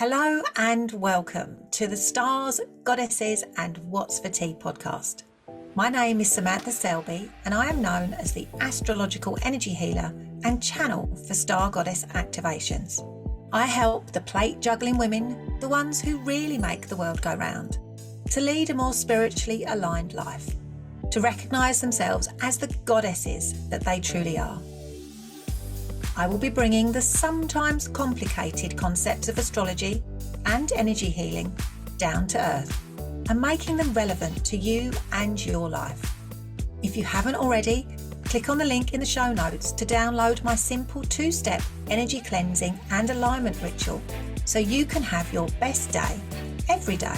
Hello and welcome to the Stars, Goddesses and What's for Tea podcast. My name is Samantha Selby and I am known as the astrological energy healer and channel for star goddess activations. I help the plate juggling women, the ones who really make the world go round, to lead a more spiritually aligned life, to recognise themselves as the goddesses that they truly are. I will be bringing the sometimes complicated concepts of astrology and energy healing down to earth and making them relevant to you and your life. If you haven't already, click on the link in the show notes to download my simple 2-step energy cleansing and alignment ritual so you can have your best day every day.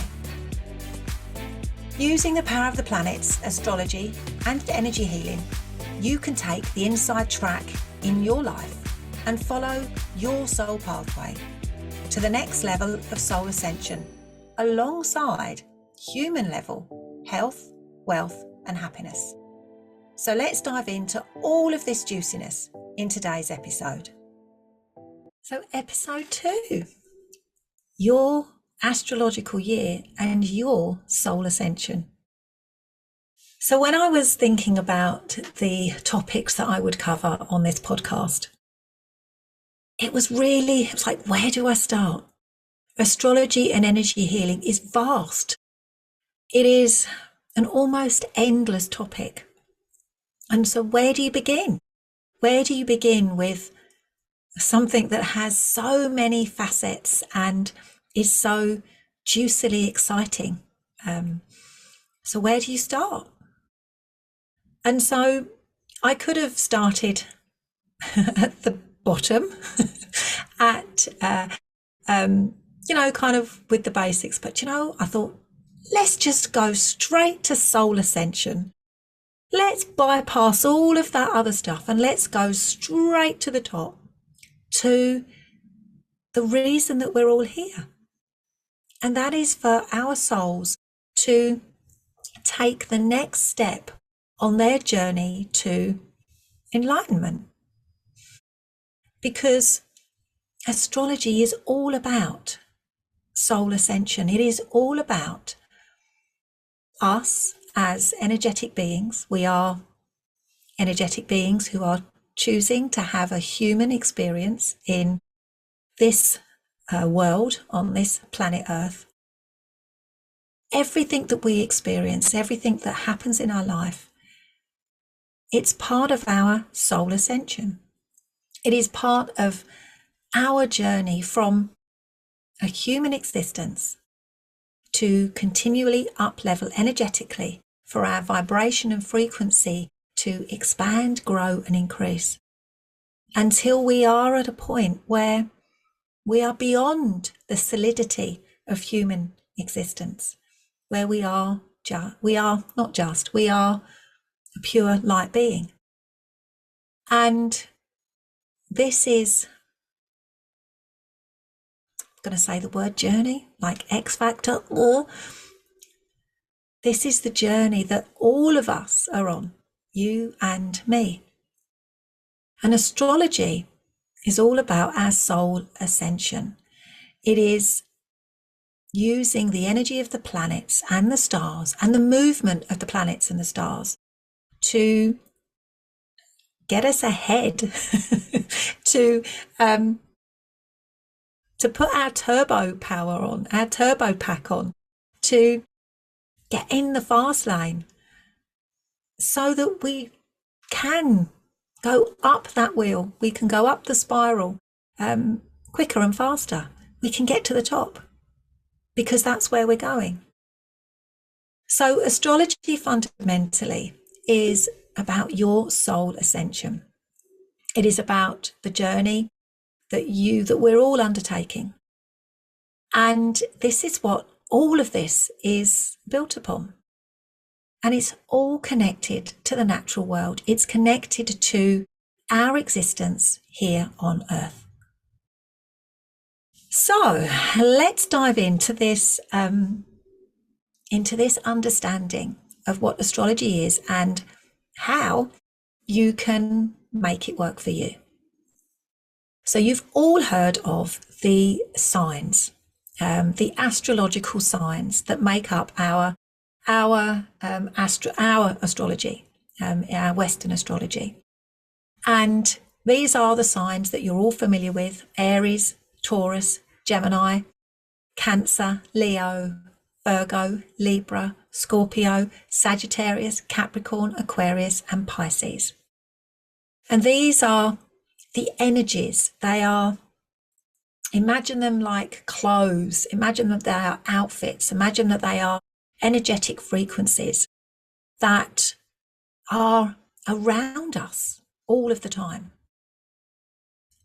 Using the power of the planets, astrology and energy healing, you can take the inside track in your life and follow your soul pathway to the next level of soul ascension, alongside human level health, wealth and happiness. So let's dive into all of this juiciness in today's episode. So episode 2, your astrological year and your soul ascension. So when I was thinking about the topics that I would cover on this podcast, it was like, where do I start? Astrology and energy healing is vast. It is an almost endless topic. And so where do you begin? Where do you begin with something that has so many facets and is so juicily exciting? So where do you start? And so I could have started at the bottom at kind of with the basics, but I thought, let's just go straight to soul ascension. Let's bypass all of that other stuff and let's go straight to the top, to the reason that we're all here, and that is for our souls to take the next step on their journey to enlightenment. Because astrology is all about soul ascension. It is all about us as energetic beings. We are energetic beings who are choosing to have a human experience in this world, on this planet Earth. Everything that we experience, everything that happens in our life, it's part of our soul ascension. It is part of our journey from a human existence to continually up-level energetically for our vibration and frequency to expand, grow and increase until we are at a point where we are beyond the solidity of human existence, where we are a pure light being. And this is, I'm going to say the word journey, like X Factor, or this is the journey that all of us are on, you and me. And astrology is all about our soul ascension. It is using the energy of the planets and the stars and the movement of the planets and the stars to get us ahead, to put our turbo power on, our turbo pack on, to get in the fast lane so that we can go up that wheel, we can go up the spiral quicker and faster. We can get to the top because that's where we're going. So astrology fundamentally is about your soul ascension. It is about the journey that we're all undertaking. And this is what all of this is built upon. And it's all connected to the natural world. It's connected to our existence here on Earth. So let's dive into this understanding of what astrology is and how you can make it work for you. So you've all heard of the signs, the astrological signs that make up our astrology, our Western astrology. And these are the signs that you're all familiar with: Aries, Taurus, Gemini, Cancer, Leo, Virgo, Libra, Scorpio, Sagittarius, Capricorn, Aquarius, and Pisces. And these are the energies. They are, imagine them like clothes, imagine that they are outfits, imagine that they are energetic frequencies that are around us all of the time.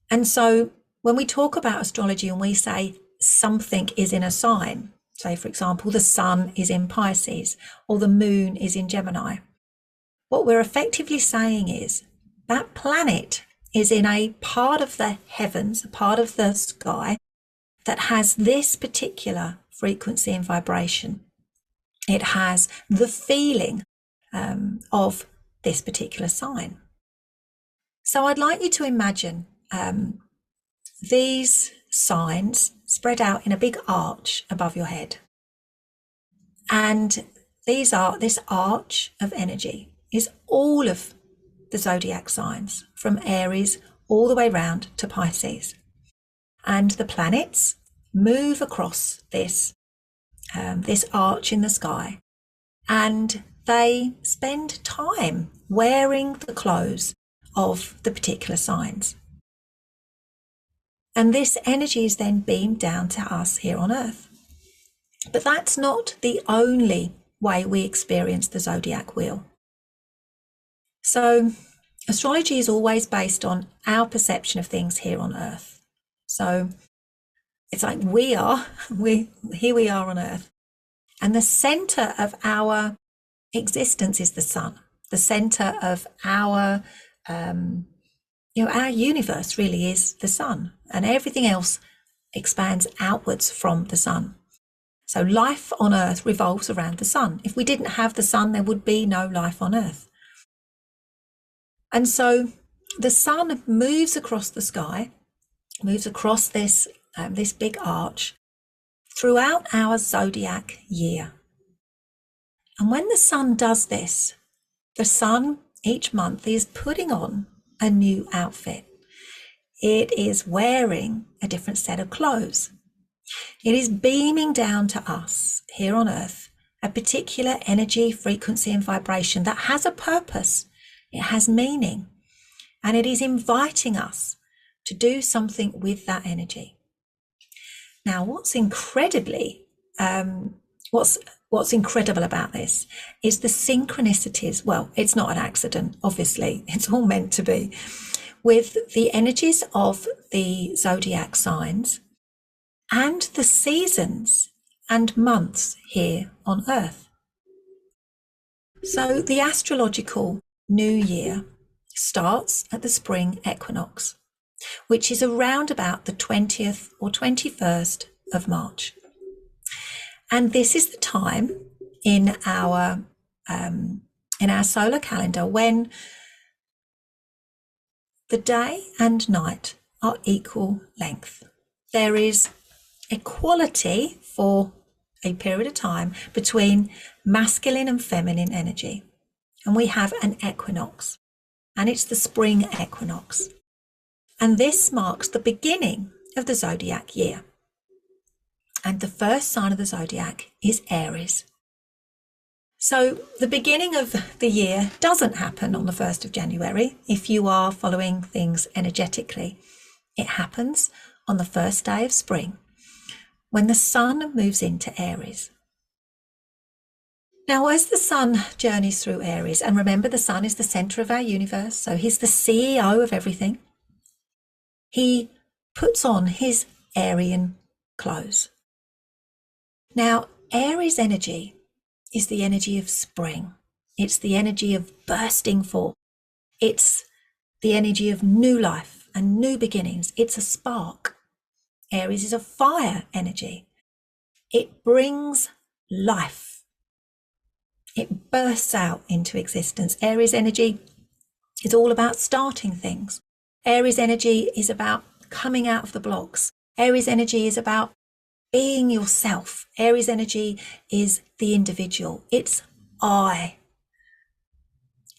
And so when we talk about astrology and we say something is in a sign, say for example the sun is in Pisces or the moon is in Gemini, what we're effectively saying is that planet is in a part of the heavens, a part of the sky that has this particular frequency and vibration. It has the feeling of this particular sign. So I'd like you to imagine these signs spread out in a big arch above your head. And this arch of energy is all of the zodiac signs, from Aries all the way round to Pisces. And the planets move across this arch in the sky, and they spend time wearing the clothes of the particular signs. And this energy is then beamed down to us here on Earth. But that's not the only way we experience the zodiac wheel. So astrology is always based on our perception of things here on Earth. So it's like here we are on Earth. And the center of our existence is the sun. The center of our universe really is the sun, and everything else expands outwards from the sun. So life on Earth revolves around the sun. If we didn't have the sun, there would be no life on Earth. And so the sun moves across the sky, moves across this big arch throughout our zodiac year. And when the sun does this, the sun each month is putting on a new outfit. It is wearing a different set of clothes. It is beaming down to us here on Earth a particular energy, frequency, and vibration that has a purpose. It has meaning, and it is inviting us to do something with that energy. Now, what's incredible about this is the synchronicities. Well, it's not an accident, obviously, it's all meant to be, with the energies of the zodiac signs and the seasons and months here on Earth. So the astrological new year starts at the spring equinox, which is around about the 20th or 21st of March. And this is the time in our solar calendar when the day and night are equal length. There is equality for a period of time between masculine and feminine energy. And we have an equinox, and it's the spring equinox. And this marks the beginning of the zodiac year. And the first sign of the zodiac is Aries. So the beginning of the year doesn't happen on the 1st of January if you are following things energetically. It happens on the first day of spring when the sun moves into Aries. Now, as the sun journeys through Aries, and remember the sun is the center of our universe, so he's the CEO of everything, he puts on his Aryan clothes. Now, Aries energy is the energy of spring. It's the energy of bursting forth. It's the energy of new life and new beginnings. It's a spark. Aries is a fire energy. It brings life. It bursts out into existence. Aries energy is all about starting things. Aries energy is about coming out of the blocks. Aries energy is about being yourself. Aries energy is the individual. It's I.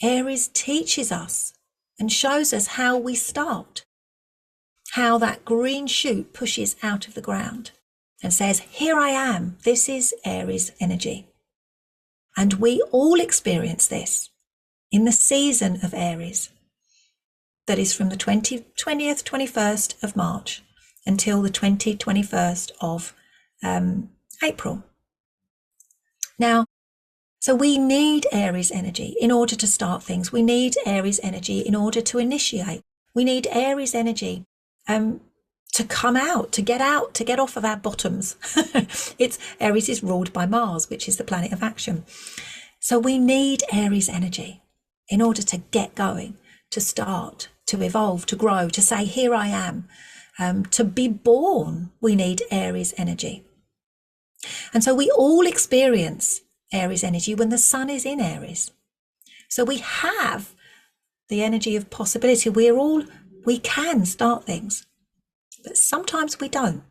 Aries teaches us and shows us how we start, how that green shoot pushes out of the ground and says, here I am. This is Aries energy. And we all experience this in the season of Aries, that is from the 20th, 21st of March until the 21st of April. Now, so we need Aries energy in order to start things. We need Aries energy in order to initiate. We need Aries energy to come out, to get off of our bottoms. Aries is ruled by Mars, which is the planet of action. So we need Aries energy in order to get going, to start, to evolve, to grow, to say, here I am. To be born, we need Aries energy. And so we all experience Aries energy when the sun is in Aries. So we have the energy of possibility. We can start things, but sometimes we don't.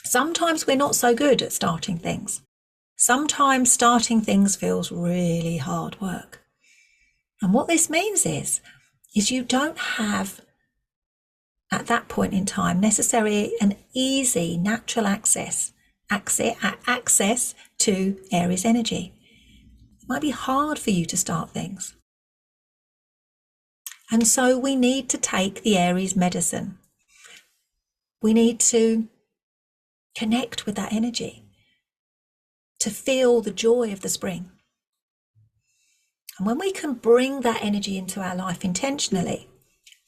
Sometimes we're not so good at starting things. Sometimes starting things feels really hard work. And what this means is you don't have at that point in time necessarily an easy natural access to Aries energy. It might be hard for you to start things. And so we need to take the Aries medicine. We need to connect with that energy, to feel the joy of the spring. And when we can bring that energy into our life intentionally,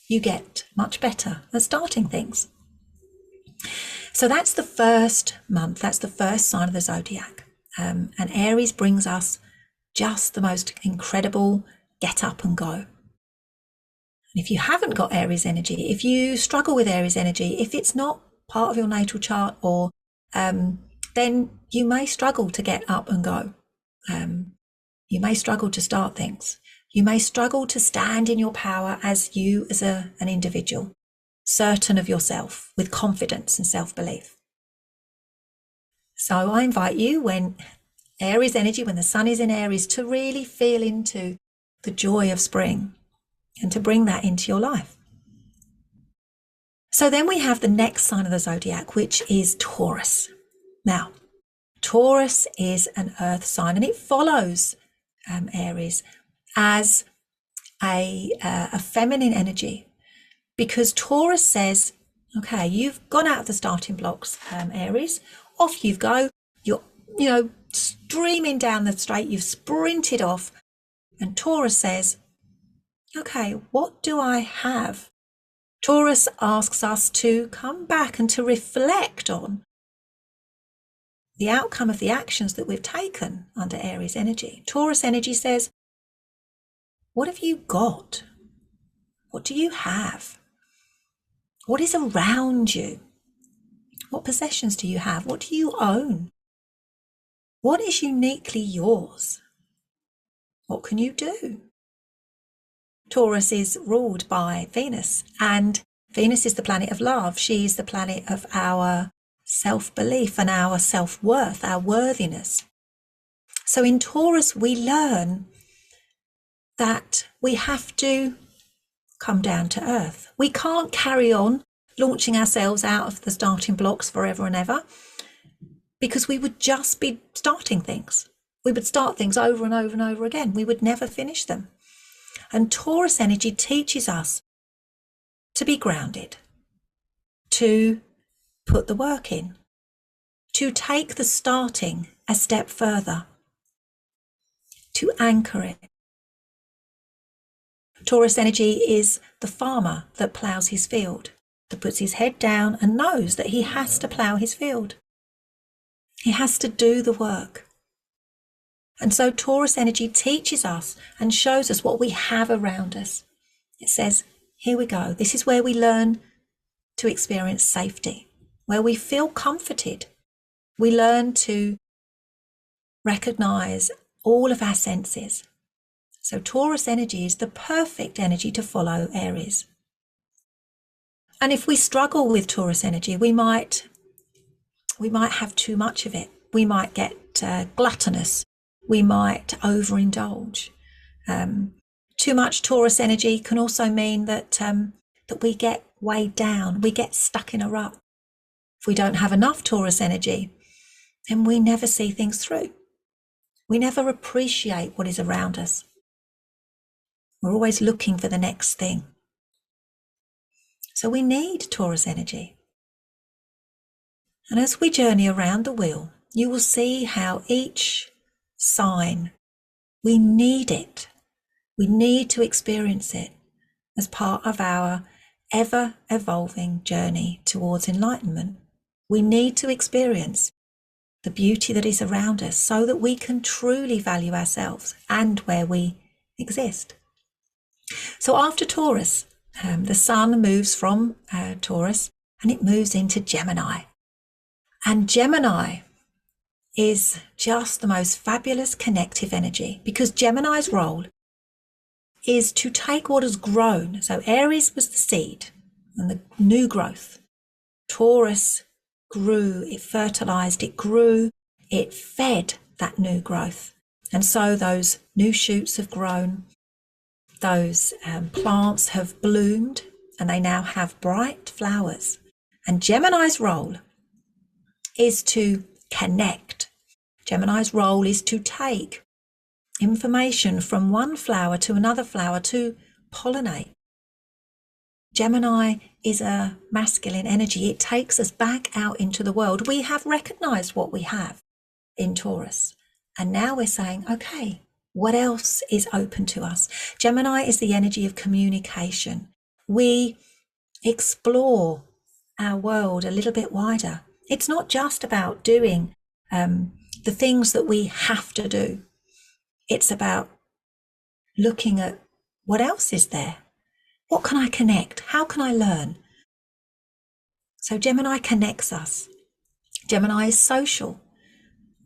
you get much better at starting things. So that's the first month, that's the first sign of the zodiac. And Aries brings us just the most incredible get up and go. And if you haven't got Aries energy, if you struggle with Aries energy, if it's not part of your natal chart, or then you may struggle to get up and go. You may struggle to start things. You may struggle to stand in your power as an individual, certain of yourself, with confidence and self-belief. So I invite you, when Aries energy, when the sun is in Aries, to really feel into the joy of spring and to bring that into your life. So then we have the next sign of the zodiac, which is Taurus. Now, Taurus is an earth sign, and it follows Aries as a feminine energy, because Taurus says, okay, you've gone out of the starting blocks, Aries, off you go. You're, streaming down the straight, you've sprinted off. And Taurus says, okay, what do I have? Taurus asks us to come back and to reflect on the outcome of the actions that we've taken under Aries energy. Taurus energy says, what have you got? What do you have? What is around you? What possessions do you have? What do you own? What is uniquely yours? What can you do? Taurus is ruled by Venus, and Venus is the planet of love. She's the planet of our self-belief and our self-worth, our worthiness. So in Taurus, we learn that we have to come down to earth. We can't carry on launching ourselves out of the starting blocks forever and ever, because we would just be starting things. We would start things over and over and over again. We would never finish them. And Taurus energy teaches us to be grounded, to put the work in, to take the starting a step further, to anchor it. Taurus energy is the farmer that ploughs his field, that puts his head down and knows that he has to plough his field. He has to do the work. And so Taurus energy teaches us and shows us what we have around us. It says, here we go. This is where we learn to experience safety, where we feel comforted. We learn to recognize all of our senses. So Taurus energy is the perfect energy to follow Aries. And if we struggle with Taurus energy, we might we might have too much of it. We might get gluttonous. We might overindulge. Too much Taurus energy can also mean that that we get weighed down. We get stuck in a rut. If we don't have enough Taurus energy, then we never see things through. We never appreciate what is around us. We're always looking for the next thing. So we need Taurus energy. And as we journey around the wheel, you will see how each sign, we need it. We need to experience it as part of our ever-evolving journey towards enlightenment. We need to experience the beauty that is around us so that we can truly value ourselves and where we exist. So after Taurus, the sun moves from Taurus and it moves into Gemini. And Gemini is just the most fabulous connective energy, because Gemini's role is to take what has grown. So Aries was the seed and the new growth. Taurus grew, it fertilized, it grew, it fed that new growth. And so those new shoots have grown, those plants have bloomed, and they now have bright flowers. And Gemini's role is to connect. Gemini's role is to take information from one flower to another flower, to pollinate. Gemini is a masculine energy. It takes us back out into the world. We have recognized what we have in Taurus, and now we're saying, okay, what else is open to us? Gemini is the energy of communication. We explore our world a little bit wider. It's not just about doing the things that we have to do. It's about looking at what else is there. What can I connect? How can I learn? So Gemini connects us. Gemini is social.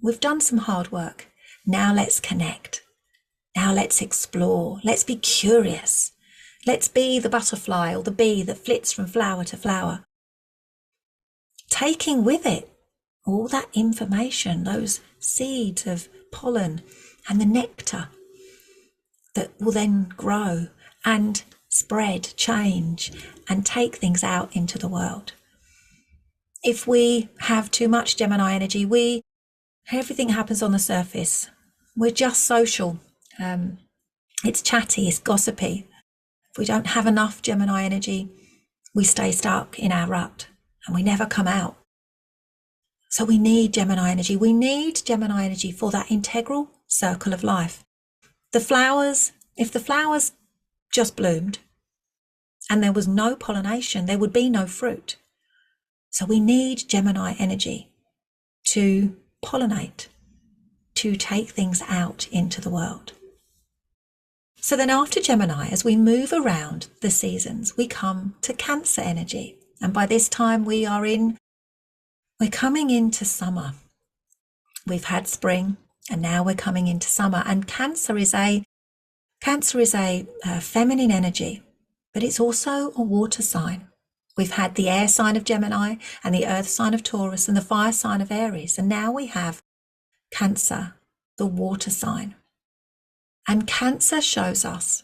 We've done some hard work. Now let's connect. Now let's explore. Let's be curious. Let's be the butterfly or the bee that flits from flower to flower, taking with it all that information, those seeds of pollen and the nectar that will then grow and spread, change, and take things out into the world. If we have too much Gemini energy, everything happens on the surface. We're just social. It's chatty, it's gossipy. If we don't have enough Gemini energy, we stay stuck in our rut and we never come out. So we need Gemini energy. We need Gemini energy for that integral circle of life. The flowers, if the flowers just bloomed and there was no pollination, there would be no fruit. So we need Gemini energy to pollinate, to take things out into the world. So then after Gemini, as we move around the seasons, we come to Cancer energy. And by this time we're coming into summer. We've had spring and now we're coming into summer. And Cancer is a feminine energy, but it's also a water sign. We've had the air sign of Gemini and the earth sign of Taurus and the fire sign of Aries. And now we have Cancer, the water sign. And Cancer shows us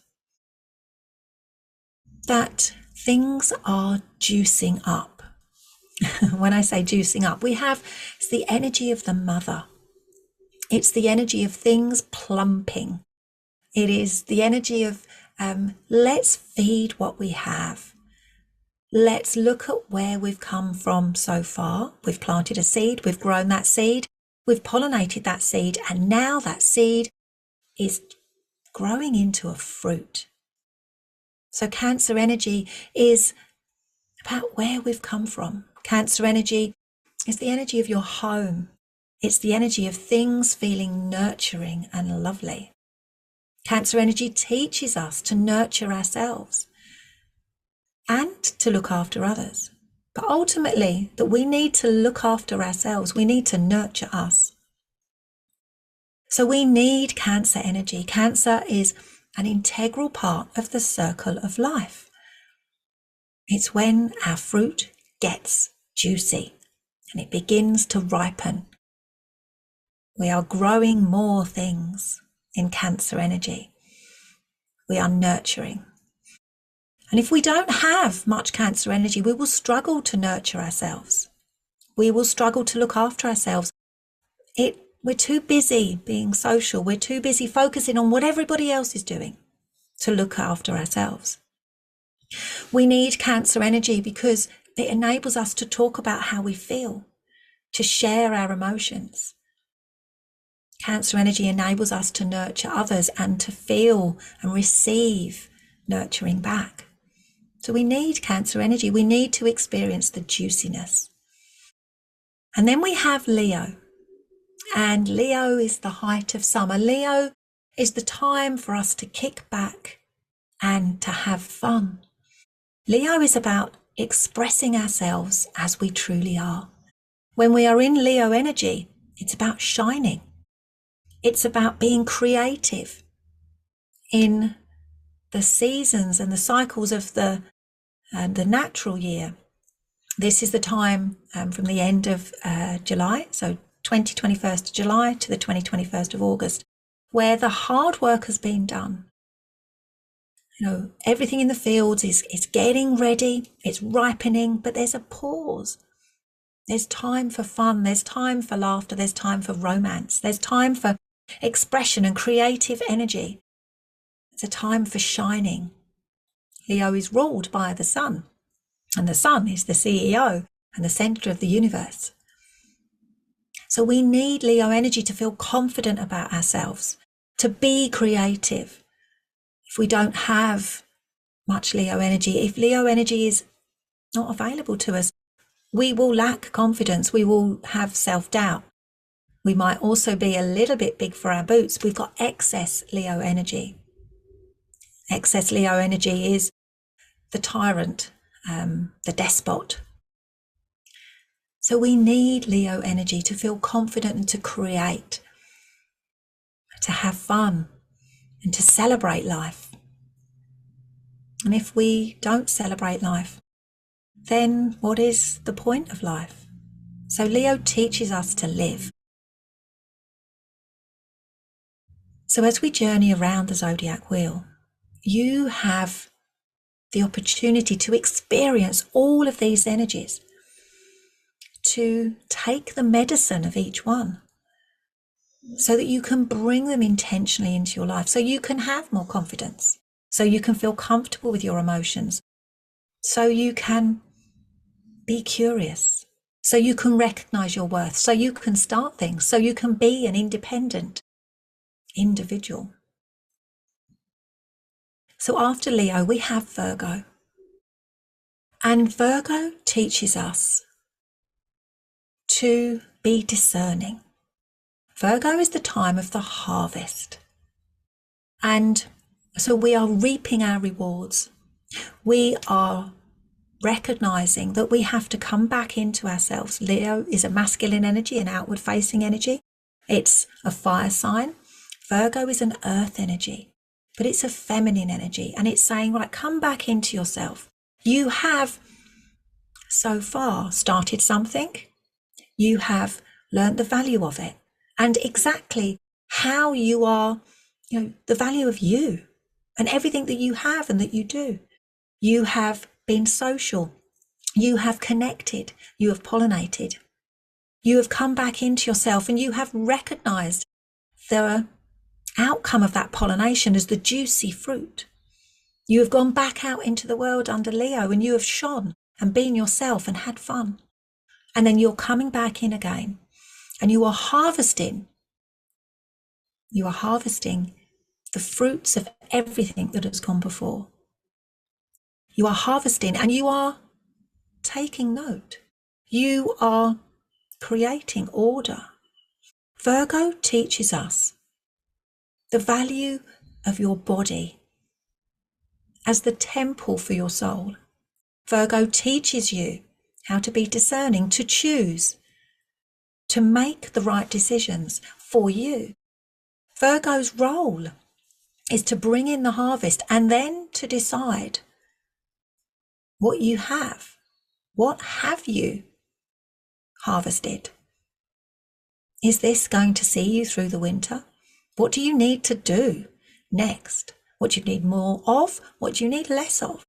that things are juicing up. When I say juicing up, it's the energy of the mother. It's the energy of things plumping. It is the energy of let's feed what we have. Let's look at where we've come from so far. We've planted a seed, we've grown that seed, we've pollinated that seed, and now that seed is growing into a fruit. So Cancer energy is about where we've come from. Cancer energy is the energy of your home. It's the energy of things feeling nurturing and lovely. Cancer energy teaches us to nurture ourselves and to look after others. But ultimately, that we need to look after ourselves. We need to nurture us. So we need Cancer energy. Cancer is an integral part of the circle of life. It's when our fruit gets juicy. and it begins to ripen. We are growing more things in Cancer energy. We are nurturing. And if we don't have much Cancer energy, we will struggle to nurture ourselves. We will struggle to look after ourselves. We're too busy being social. We're too busy focusing on what everybody else is doing to look after ourselves. We need Cancer energy because it enables us to talk about how we feel, to share our emotions. Cancer energy enables us to nurture others and to feel and receive nurturing back. So we need Cancer energy. We need to experience the juiciness. And then we have Leo. And Leo is the height of summer. Leo is the time for us to kick back and to have fun. Leo is about expressing ourselves as we truly are. When we are in Leo energy, it's about shining. It's about being creative in the seasons and the cycles of the natural year. This is the time from the end of July, so 21st of July to the 21st of August, where the hard work has been done. Everything in the fields is getting ready, it's ripening, but there's a pause. There's time for fun, there's time for laughter, there's time for romance, there's time for expression and creative energy. It's a time for shining. Leo is ruled by the sun, and the sun is the CEO and the center of the universe. So we need Leo energy to feel confident about ourselves, to be creative. If we don't have much Leo energy, if Leo energy is not available to us, we will lack confidence. We will have self-doubt. We might also be a little bit big for our boots. We've got excess Leo energy. Excess Leo energy is the tyrant, the despot. So we need Leo energy to feel confident and to create, to have fun and to celebrate life. And if we don't celebrate life, then what is the point of life? So Leo teaches us to live. So as we journey around the zodiac wheel, you have the opportunity to experience all of these energies, to take the medicine of each one so that you can bring them intentionally into your life, so you can have more confidence, so you can feel comfortable with your emotions, so you can be curious, so you can recognize your worth, so you can start things, so you can be an independent individual. So after Leo, we have Virgo. And Virgo teaches us to be discerning. Virgo is the time of the harvest. And so we are reaping our rewards. We are recognizing that we have to come back into ourselves. Leo is a masculine energy, an outward facing energy. It's a fire sign. Virgo is an earth energy, but it's a feminine energy. And it's saying, right, come back into yourself. You have so far started something. You have learned the value of it and exactly how you are, the value of you and everything that you have and that you do. You have been social. You have connected. You have pollinated. You have come back into yourself and you have recognized the outcome of that pollination as the juicy fruit. You have gone back out into the world under Leo and you have shone and been yourself and had fun. And then you're coming back in again and you are harvesting. You are harvesting the fruits of everything that has gone before. You are harvesting and you are taking note. You are creating order. Virgo teaches us the value of your body as the temple for your soul. Virgo teaches you how to be discerning, to choose, to make the right decisions for you. Virgo's role is to bring in the harvest and then to decide what you have. What have you harvested? Is this going to see you through the winter? What do you need to do next? What do you need more of? What do you need less of?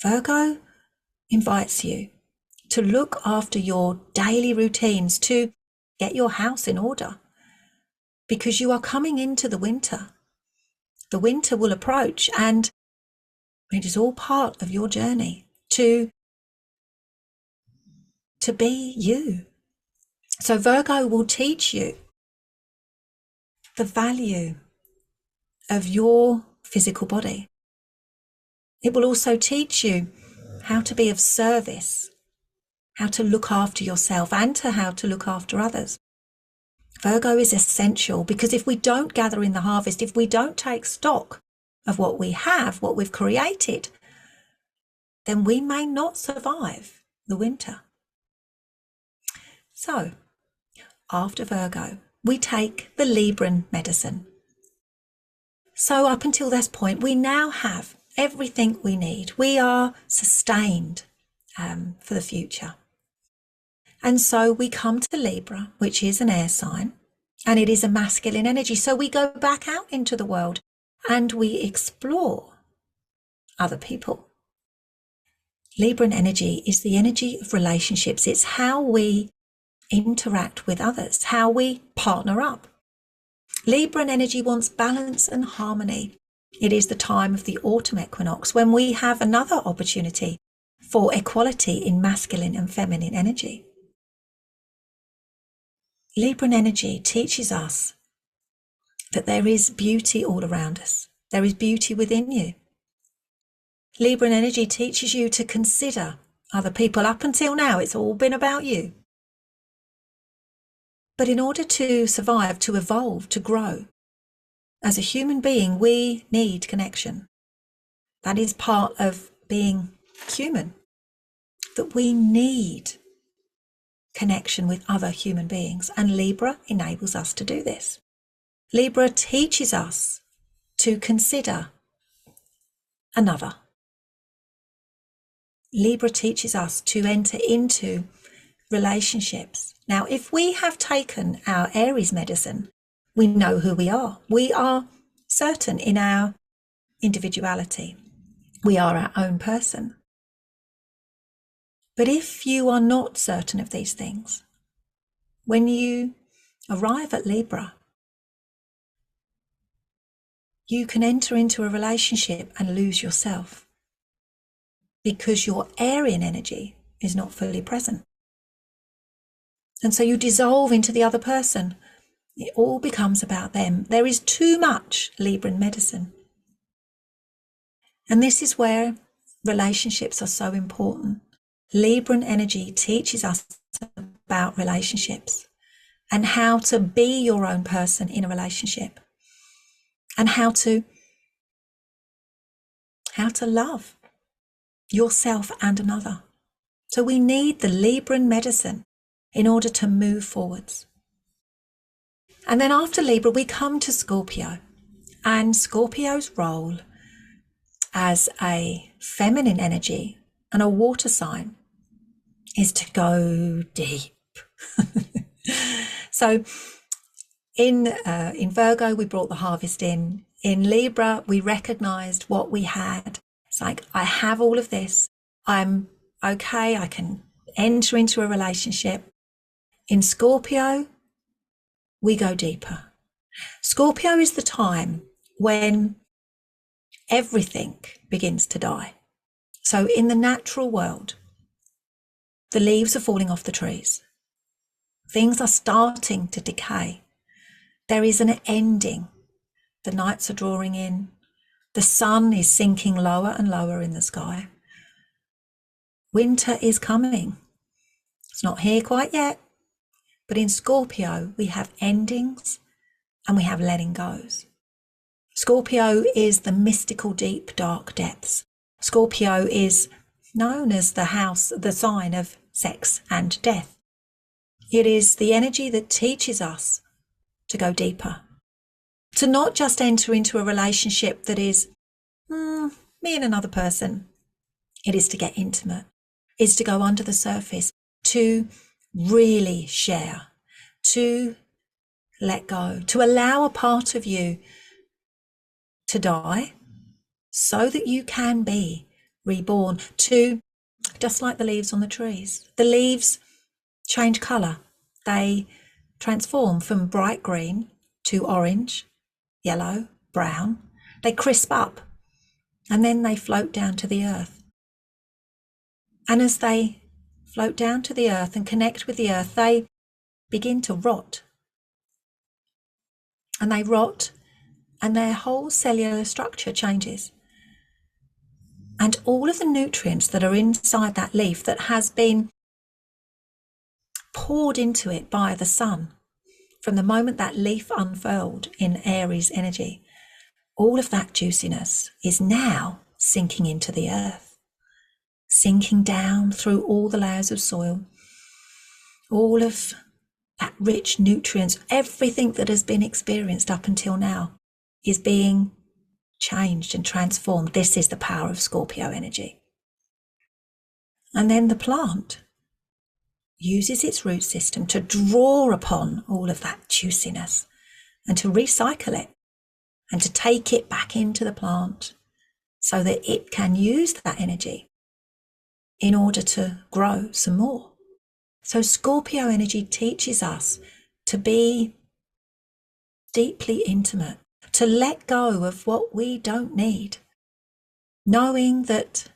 Virgo invites you to look after your daily routines, to get your house in order, because you are coming into the winter. The winter will approach, and it is all part of your journey to be you. So Virgo will teach you the value of your physical body. It will also teach you how to be of service, how to look after yourself, and how to look after others. Virgo is essential, because if we don't gather in the harvest, if we don't take stock of what we have, what we've created, then we may not survive the winter. So, after Virgo, we take the Libran medicine. So up until this point, we now have everything we need. We are sustained for the future. And so we come to Libra, which is an air sign, and it is a masculine energy. So we go back out into the world and we explore other people. Libran energy is the energy of relationships. It's how we interact with others, how we partner up. Libran energy wants balance and harmony. It is the time of the autumn equinox when we have another opportunity for equality in masculine and feminine energy. Libran energy teaches us that there is beauty all around us. There is beauty within you. Libran energy teaches you to consider other people. Up until now, it's all been about you. But in order to survive, to evolve, to grow, as a human being, we need connection. That is part of being human, that we need connection with other human beings, and Libra enables us to do this. Libra teaches us to consider another. Libra teaches us to enter into relationships. Now, if we have taken our Aries medicine, we know who we are. We are certain in our individuality. We are our own person. But if you are not certain of these things, when you arrive at Libra, you can enter into a relationship and lose yourself because your Arian energy is not fully present. And so you dissolve into the other person. It all becomes about them. There is too much Libran medicine. And this is where relationships are so important. Libran energy teaches us about relationships and how to be your own person in a relationship, and how to love yourself and another. So we need the Libran medicine in order to move forwards. And then after Libra, we come to Scorpio, and Scorpio's role as a feminine energy and a water sign is to go deep. So in Virgo, we brought the harvest in. In Libra, we recognized what we had. It's like, I have all of this. I'm okay. I can enter into a relationship. In Scorpio, we go deeper. Scorpio is the time when everything begins to die. So in the natural world, the leaves are falling off the trees. Things are starting to decay. There is an ending. The nights are drawing in. The sun is sinking lower and lower in the sky. Winter is coming. It's not here quite yet. But in Scorpio, we have endings and we have letting goes. Scorpio is the mystical, deep, dark depths. Scorpio is known as the sign of sex and death. It is the energy that teaches us to go deeper, to not just enter into a relationship that is me and another person. It is to get intimate, is to go under the surface, to really share, to let go, to allow a part of you to die so that you can be reborn, to, just like the leaves on the trees. The leaves change colour. They transform from bright green to orange, yellow, brown. They crisp up and then they float down to the earth. And as they float down to the earth and connect with the earth, they begin to rot. And they rot and their whole cellular structure changes. And all of the nutrients that are inside that leaf that has been poured into it by the sun from the moment that leaf unfurled in Aries energy, all of that juiciness is now sinking into the earth, sinking down through all the layers of soil, all of that rich nutrients, everything that has been experienced up until now is being changed and transformed. This is the power of Scorpio energy. And then the plant uses its root system to draw upon all of that juiciness and to recycle it and to take it back into the plant so that it can use that energy in order to grow some more. So Scorpio energy teaches us to be deeply intimate, to let go of what we don't need, knowing that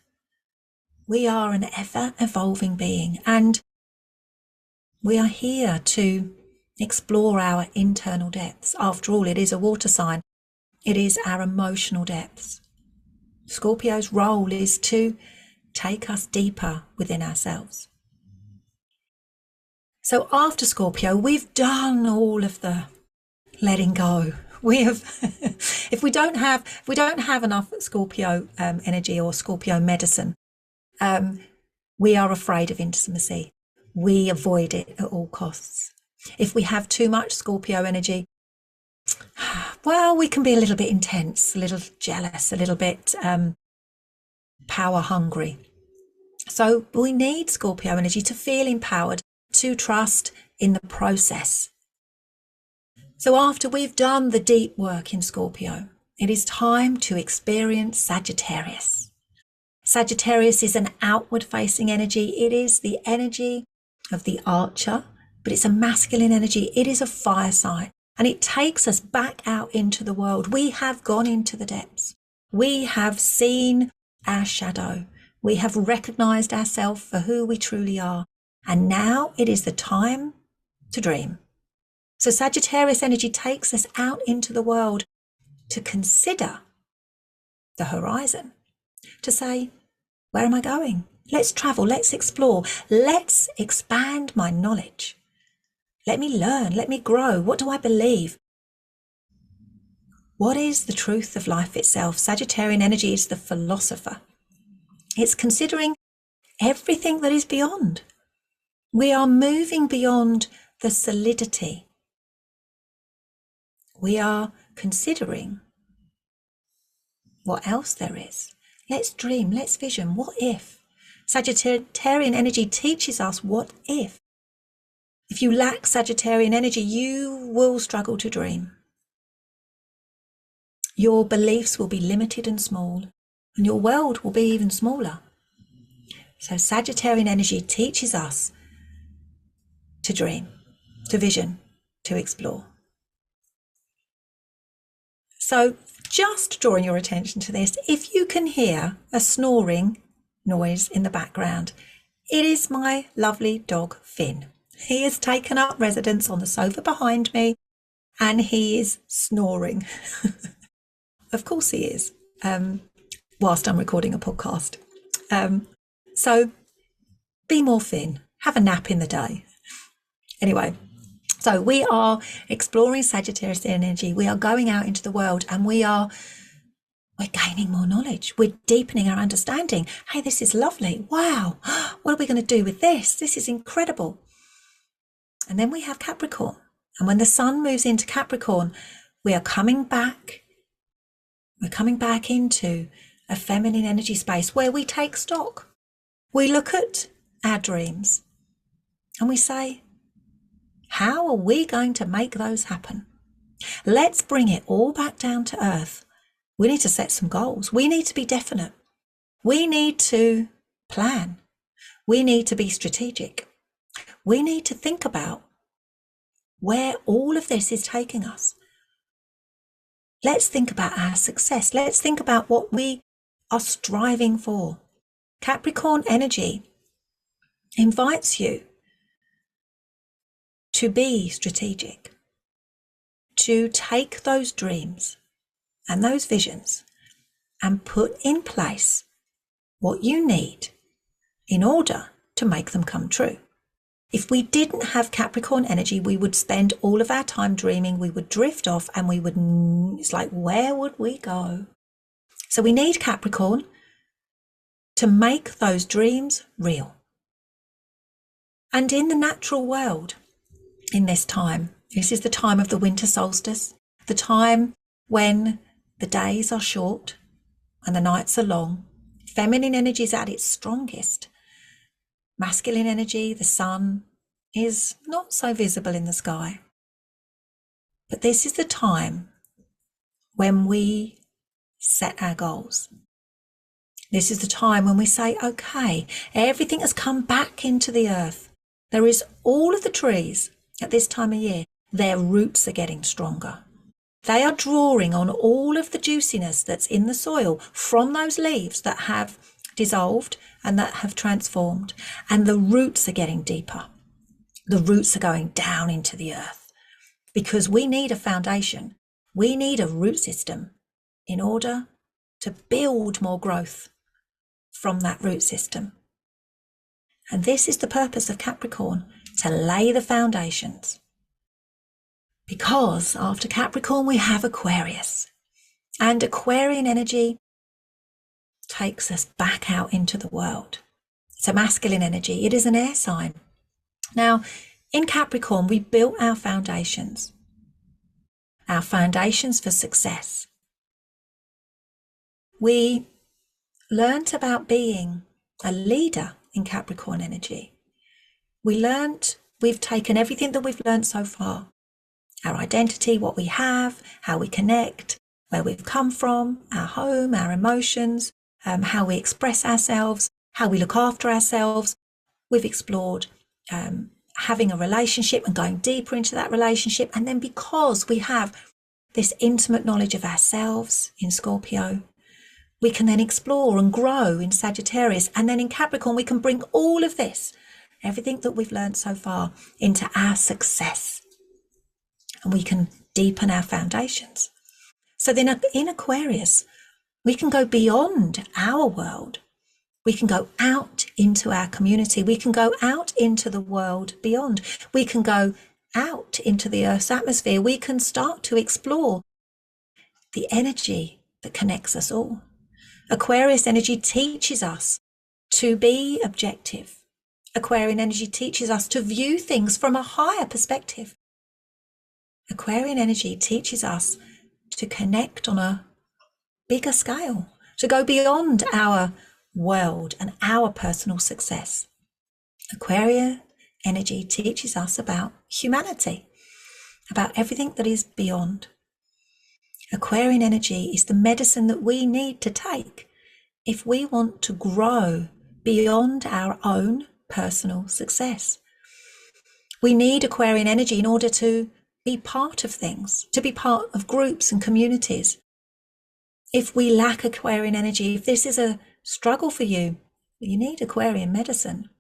we are an ever evolving being and we are here to explore our internal depths. After all, it is a water sign. It is our emotional depths. Scorpio's role is to take us deeper within ourselves. So after Scorpio, we've done all of the letting go. We have, if we don't have enough Scorpio energy or Scorpio medicine, we are afraid of intimacy. We avoid it at all costs. If we have too much Scorpio energy, well, we can be a little bit intense, a little jealous, a little bit power hungry. So we need Scorpio energy to feel empowered, to trust in the process. So after we've done the deep work in Scorpio, it is time to experience Sagittarius. Sagittarius is an outward facing energy. It is the energy of the archer, but it's a masculine energy. It is a fire sign and it takes us back out into the world. We have gone into the depths. We have seen our shadow. We have recognized ourselves for who we truly are. And now it is the time to dream. So Sagittarius energy takes us out into the world to consider the horizon, to say, where am I going? Let's travel, let's explore, let's expand my knowledge. Let me learn, let me grow. What do I believe? What is the truth of life itself? Sagittarian energy is the philosopher. It's considering everything that is beyond. We are moving beyond the solidity. We are considering what else there is. Let's dream, let's vision. What if? Sagittarian energy teaches us what if. If you lack Sagittarian energy, you will struggle to dream. Your beliefs will be limited and small, and your world will be even smaller. So Sagittarian energy teaches us to dream, to vision, to explore. So just drawing your attention to this, if you can hear a snoring noise in the background, it is my lovely dog Finn. He has taken up residence on the sofa behind me and he is snoring. Of course he is, whilst I'm recording a podcast. So be more Finn, have a nap in the day. Anyway, so we are exploring Sagittarius energy. We are going out into the world and we're gaining more knowledge. We're deepening our understanding. Hey, this is lovely. Wow. What are we going to do with this? This is incredible. And then we have Capricorn. And when the sun moves into Capricorn, we are coming back. We're coming back into a feminine energy space where we take stock. We look at our dreams And we say, how are we going to make those happen? Let's bring it all back down to earth. We need to set some goals. We need to be definite. We need to plan. We need to be strategic. We need to think about where all of this is taking us. Let's think about our success. Let's think about what we are striving for. Capricorn energy invites you to be strategic, to take those dreams and those visions and put in place what you need in order to make them come true. If we didn't have Capricorn energy, we would spend all of our time dreaming, we would drift off, and it's like, where would we go? So we need Capricorn to make those dreams real. And in the natural world, in this time, this is the time of the winter solstice, the time when the days are short and the nights are long. Feminine energy is at its strongest. Masculine energy, the sun, is not so visible in the sky. But this is the time when we set our goals. This is the time when we say, okay, everything has come back into the earth. There is all of the trees at this time of year, their roots are getting stronger. They are drawing on all of the juiciness that's in the soil from those leaves that have dissolved and that have transformed, and the roots are getting deeper. The roots are going down into the earth because we need a foundation. We need a root system in order to build more growth from that root system. And this is the purpose of Capricorn, to lay the foundations. Because after Capricorn, we have Aquarius. And Aquarian energy takes us back out into the world. It's a masculine energy. It is an air sign. Now, in Capricorn, we built our foundations for success. We learnt about being a leader in Capricorn energy. We've taken everything that we've learnt so far, our identity, what we have, how we connect, where we've come from, our home, our emotions, how we express ourselves, how we look after ourselves. We've explored having a relationship and going deeper into that relationship. And then because we have this intimate knowledge of ourselves in Scorpio, we can then explore and grow in Sagittarius. And then in Capricorn, we can bring all of this, everything that we've learned so far, into our success. And we can deepen our foundations. So then in Aquarius, we can go beyond our world. We can go out into our community. We can go out into the world beyond. We can go out into the Earth's atmosphere. We can start to explore the energy that connects us all. Aquarius energy teaches us to be objective. Aquarian energy teaches us to view things from a higher perspective. Aquarian energy teaches us to connect on a bigger scale, to go beyond our world and our personal success. Aquarian energy teaches us about humanity, about everything that is beyond. Aquarian energy is the medicine that we need to take if we want to grow beyond our own personal success. We need Aquarian energy in order to be part of things, to be part of groups and communities. If we lack Aquarian energy, if this is a struggle for you, you need Aquarian medicine.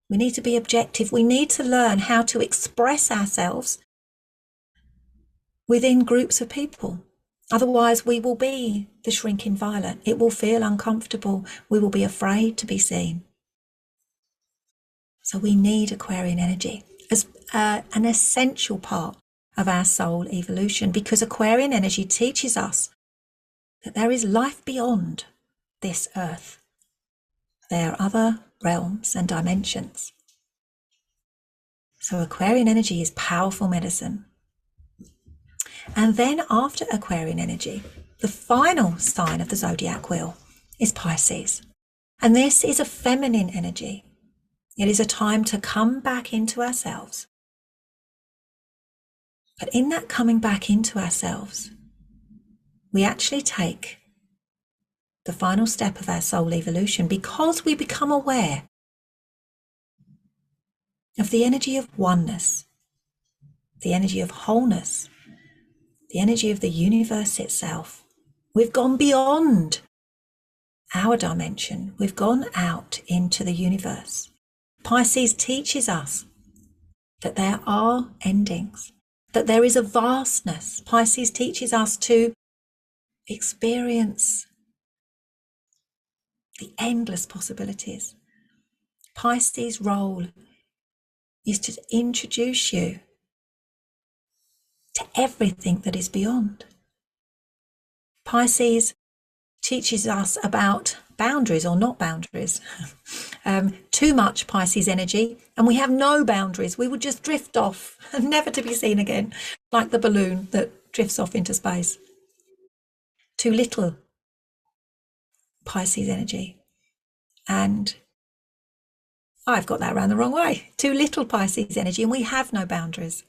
We need to be objective. We need to learn how to express ourselves within groups of people. Otherwise, we will be the shrinking violet. It will feel uncomfortable. We will be afraid to be seen. So we need Aquarian energy as an essential part of our soul evolution, because Aquarian energy teaches us that there is life beyond this earth. There are other realms and dimensions. So Aquarian energy is powerful medicine. And then after Aquarian energy, the final sign of the zodiac wheel is Pisces. And this is a feminine energy. It is a time to come back into ourselves. But in that coming back into ourselves, we actually take the final step of our soul evolution, because we become aware of the energy of oneness, the energy of wholeness, the energy of the universe itself. We've gone beyond our dimension. We've gone out into the universe. Pisces teaches us that there are endings, that there is a vastness. Pisces teaches us to experience the endless possibilities. Pisces' role is to introduce you to everything that is beyond. Pisces teaches us about boundaries or not boundaries. Too much Pisces energy and we have no boundaries. We would just drift off and never to be seen again, like the balloon that drifts off into space. Too little Pisces energy, and I've got that around the wrong way. Too little Pisces energy and we have no boundaries.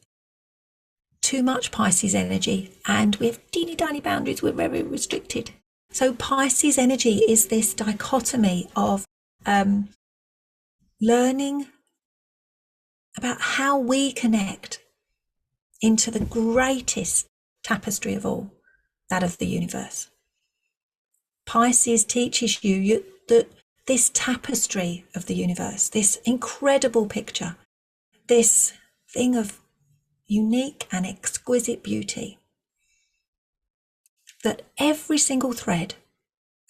Too much Pisces energy and we have teeny tiny boundaries. We're very restricted. So Pisces energy is this dichotomy of learning about how we connect into the greatest tapestry of all, that of the universe. Pisces teaches you that this tapestry of the universe, this incredible picture, this thing of unique and exquisite beauty, that every single thread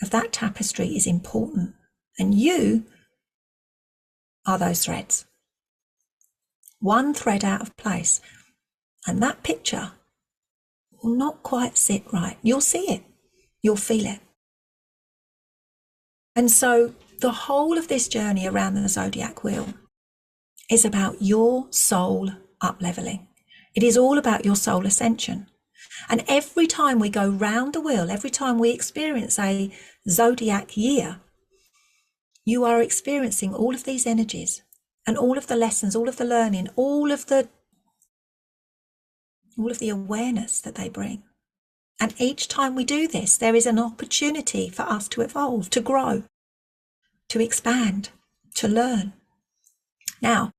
of that tapestry is important, and you are those threads. One thread out of place, and that picture will not quite sit right. You'll see it, you'll feel it. And so the whole of this journey around the zodiac wheel is about your soul up-leveling. It is all about your soul ascension. And every time we go round the wheel, every time we experience a zodiac year, you are experiencing all of these energies and all of the lessons, all of the learning, all of the awareness that they bring. And each time we do this, there is an opportunity for us to evolve, to grow, to expand, to learn. Now,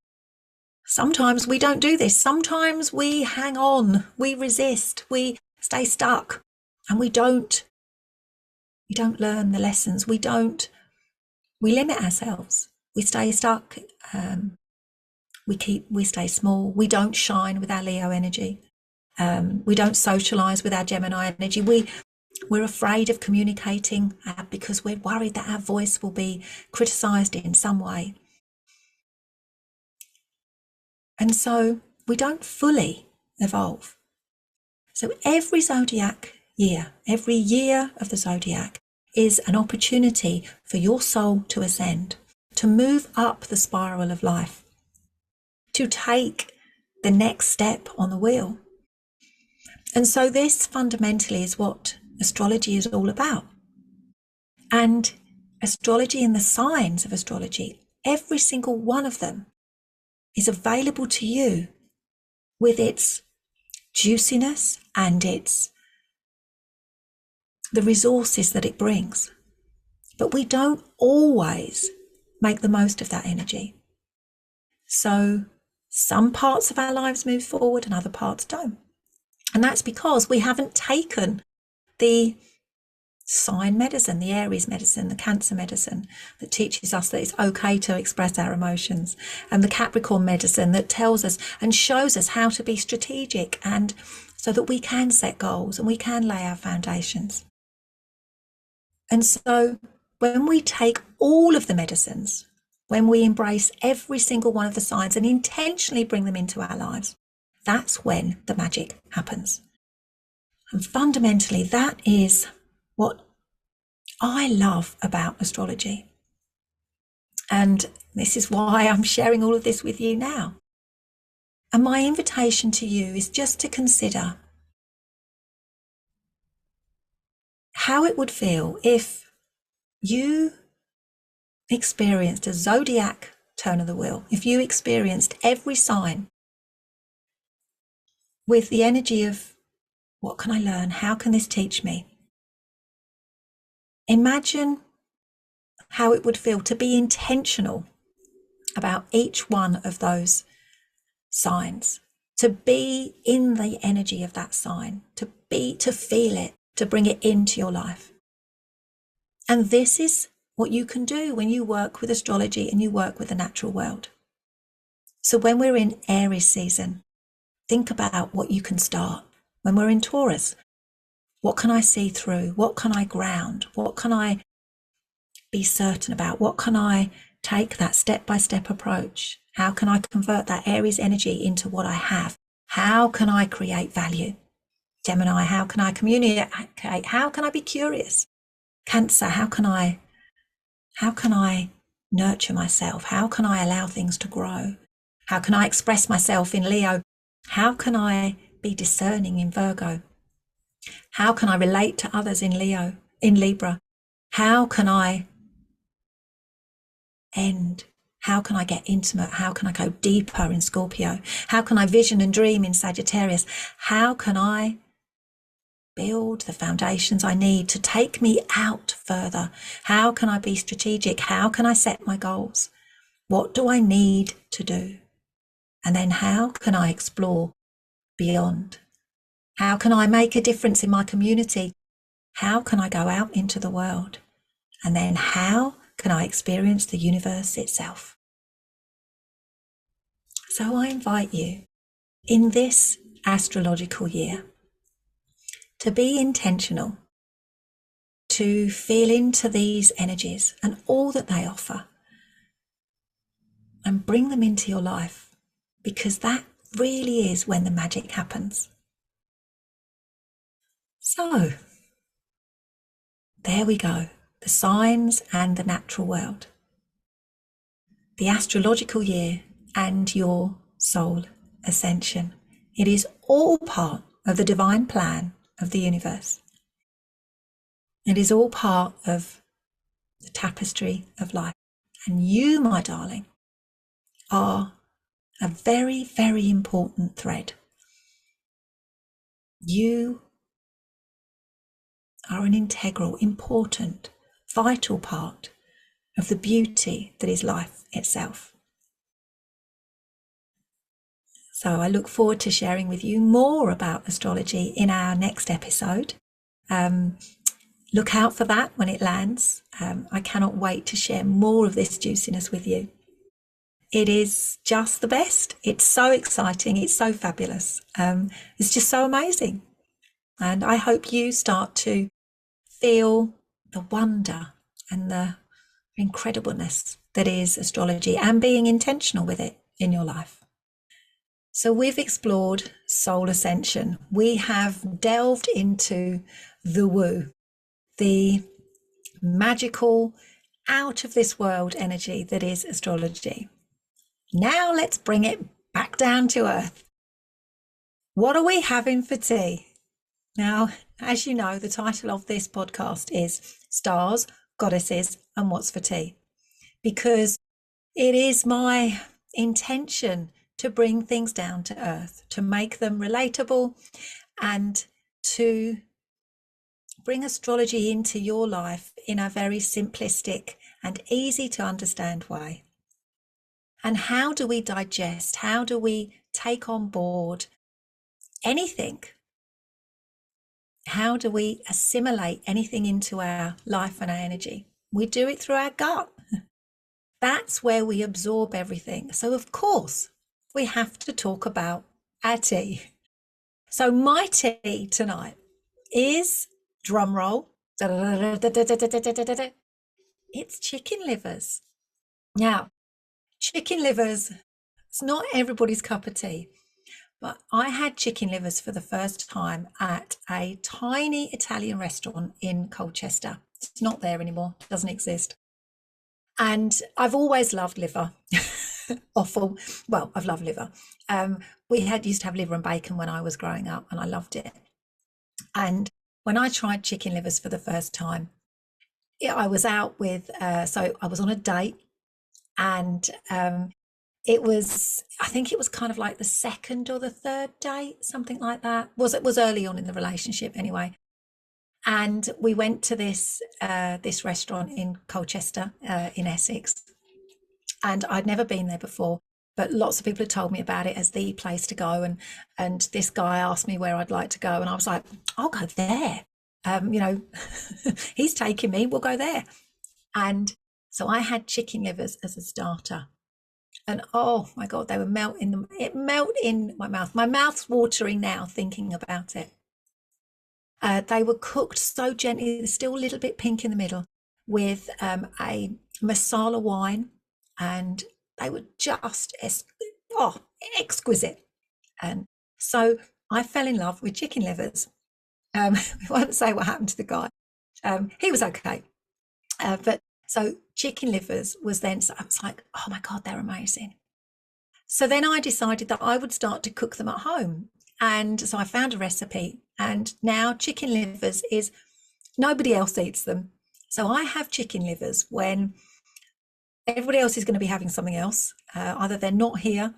sometimes we don't do this. Sometimes we hang on, we resist, we stay stuck, and we don't learn the lessons. We limit ourselves. We stay stuck. We stay small. We don't shine with our Leo energy. We don't socialize with our Gemini energy. We're afraid of communicating because we're worried that our voice will be criticized in some way. And so we don't fully evolve. So every zodiac year, every year of the zodiac is an opportunity for your soul to ascend, to move up the spiral of life, to take the next step on the wheel. And so this fundamentally is what astrology is all about. And astrology and the signs of astrology, every single one of them is available to you with its juiciness and the resources that it brings. But we don't always make the most of that energy. So some parts of our lives move forward and other parts don't. And that's because we haven't taken the sign medicine, the Aries medicine, the Cancer medicine that teaches us that it's okay to express our emotions, and the Capricorn medicine that tells us and shows us how to be strategic, and so that we can set goals and we can lay our foundations. And so when we take all of the medicines, when we embrace every single one of the signs and intentionally bring them into our lives, that's when the magic happens. And fundamentally, that is what I love about astrology. And this is why I'm sharing all of this with you now. And my invitation to you is just to consider how it would feel if you experienced a zodiac turn of the wheel, if you experienced every sign with the energy of, what can I learn? How can this teach me? Imagine how it would feel to be intentional about each one of those signs, to be in the energy of that sign, to feel it, to bring it into your life. And this is what you can do when you work with astrology and you work with the natural world. So when we're in Aries season, think about what you can start. When we're in Taurus, what can I see through? What can I ground? What can I be certain about? What can I take that step-by-step approach? How can I convert that Aries energy into what I have? How can I create value? Gemini, how can I communicate? How can I be curious? Cancer, how can I nurture myself? How can I allow things to grow? How can I express myself in Leo? How can I be discerning in Virgo? How can I relate to others in Libra? How can I end? How can I get intimate? How can I go deeper in Scorpio? How can I vision and dream in Sagittarius? How can I build the foundations I need to take me out further? How can I be strategic? How can I set my goals? What do I need to do? And then how can I explore beyond? How can I make a difference in my community? How can I go out into the world? And then how can I experience the universe itself? So I invite you in this astrological year to be intentional, to feel into these energies and all that they offer and bring them into your life, because that really is when the magic happens. So there we go, the signs and the natural world, the astrological year and your soul ascension. It is all part of the divine plan of the universe. It is all part of the tapestry of life. And you, my darling, are a very, very important thread. You are an integral, important, vital part of the beauty that is life itself. So I look forward to sharing with you more about astrology in our next episode. Look out for that when it lands. I cannot wait to share more of this juiciness with you. It is just the best. It's so exciting. It's so fabulous. It's just so amazing. And I hope you start to feel the wonder and the incredibleness that is astrology and being intentional with it in your life. So we've explored Soul Ascension. We have delved into the woo, the magical, out of this world energy that is astrology. Now let's bring it back down to earth. What are we having for tea? Now, as you know, the title of this podcast is Stars, Goddesses, and What's for Tea, because it is my intention to bring things down to earth, to make them relatable, and to bring astrology into your life in a very simplistic and easy to understand way. And how do we digest? How do we take on board anything? How do we assimilate anything into our life and our energy? We do it through our gut. That's where we absorb everything. So of course, we have to talk about our tea. So my tea tonight is, drum roll, it's chicken livers. Now, chicken livers, it's not everybody's cup of tea, but I had chicken livers for the first time at a tiny Italian restaurant in Colchester. It's not there anymore, it doesn't exist. And I've always loved liver. Awful. Well, I've loved liver. We used to have liver and bacon when I was growing up, and I loved it. And when I tried chicken livers for the first time, I was out with, so I was on a date And I think it was kind of like the second or the third date, something like that. It was early on in the relationship anyway. And we went to this restaurant in Colchester, in Essex, and I'd never been there before, but lots of people had told me about it as the place to go. And this guy asked me where I'd like to go, and I was like, I'll go there. He's taking me, we'll go there. And so I had chicken livers as a starter. And oh my God, they were melting. It melted in my mouth. My mouth's watering now thinking about it. They were cooked so gently, they're still a little bit pink in the middle, with a masala wine, and they were just exquisite. And so I fell in love with chicken livers. We won't say what happened to the guy. He was okay. But so chicken livers was then, so I was like, oh my God, they're amazing. So then I decided that I would start to cook them at home. And so I found a recipe, and now chicken livers is, nobody else eats them. So I have chicken livers when everybody else is going to be having something else. Either they're not here,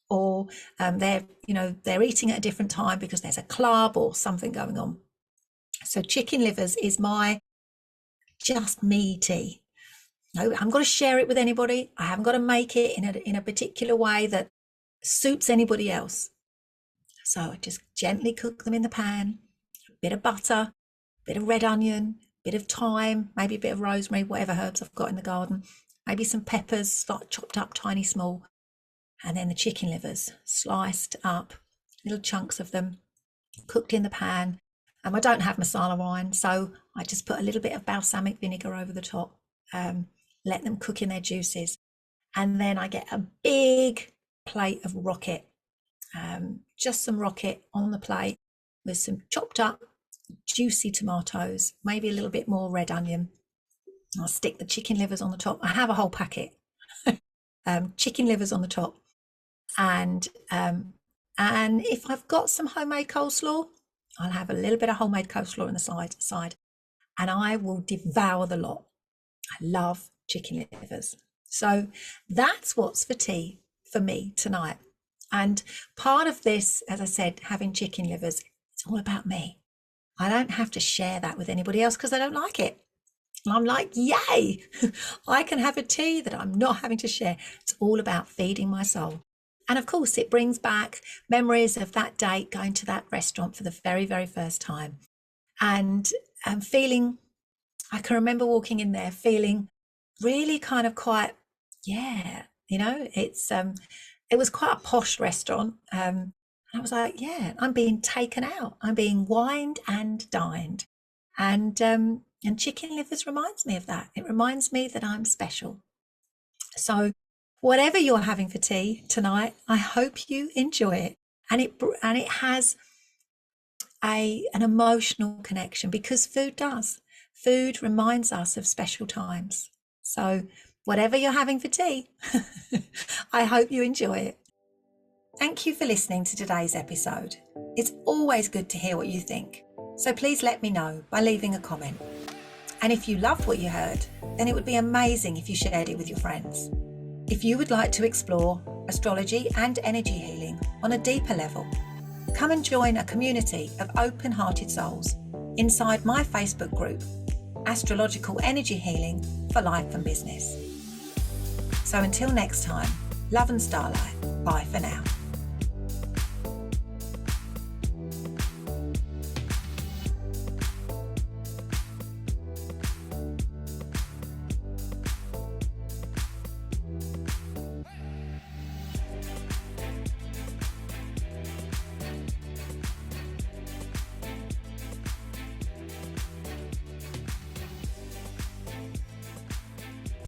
or they're eating at a different time because there's a club or something going on. So chicken livers is my just me tea. No, I haven't got to share it with anybody. I haven't got to make it in a particular way that suits anybody else. So I just gently cook them in the pan, a bit of butter, a bit of red onion, a bit of thyme, maybe a bit of rosemary, whatever herbs I've got in the garden, maybe some peppers, chopped up tiny small, and then the chicken livers sliced up, little chunks of them, cooked in the pan. I don't have masala wine, so I just put a little bit of balsamic vinegar over the top, let them cook in their juices. And then I get a big plate of rocket, just some rocket on the plate with some chopped up juicy tomatoes, maybe a little bit more red onion. I'll stick the chicken livers on the top. I have a whole packet. Chicken livers on the top. And if I've got some homemade coleslaw, I'll have a little bit of homemade coleslaw on the side, and I will devour the lot. I love chicken livers. So that's what's for tea for me tonight. And part of this, as I said, having chicken livers, it's all about me. I don't have to share that with anybody else because I don't like it. And I'm like, yay, I can have a tea that I'm not having to share. It's all about feeding my soul. And of course, it brings back memories of that date, going to that restaurant for the very, very first time. And feeling, I can remember walking in there feeling really kind of quite, it was quite a posh restaurant. And I was like, yeah, I'm being taken out. I'm being wined and dined. And chicken livers reminds me of that. It reminds me that I'm special. So whatever you're having for tea tonight, I hope you enjoy it. And it has an emotional connection, because food does. Food reminds us of special times. So whatever you're having for tea, I hope you enjoy it. Thank you for listening to today's episode. It's always good to hear what you think. So please let me know by leaving a comment. And if you loved what you heard, then it would be amazing if you shared it with your friends. If you would like to explore astrology and energy healing on a deeper level, come and join a community of open-hearted souls inside my Facebook group, Astrological Energy Healing for Life and Business. So until next time, love and starlight. Bye for now.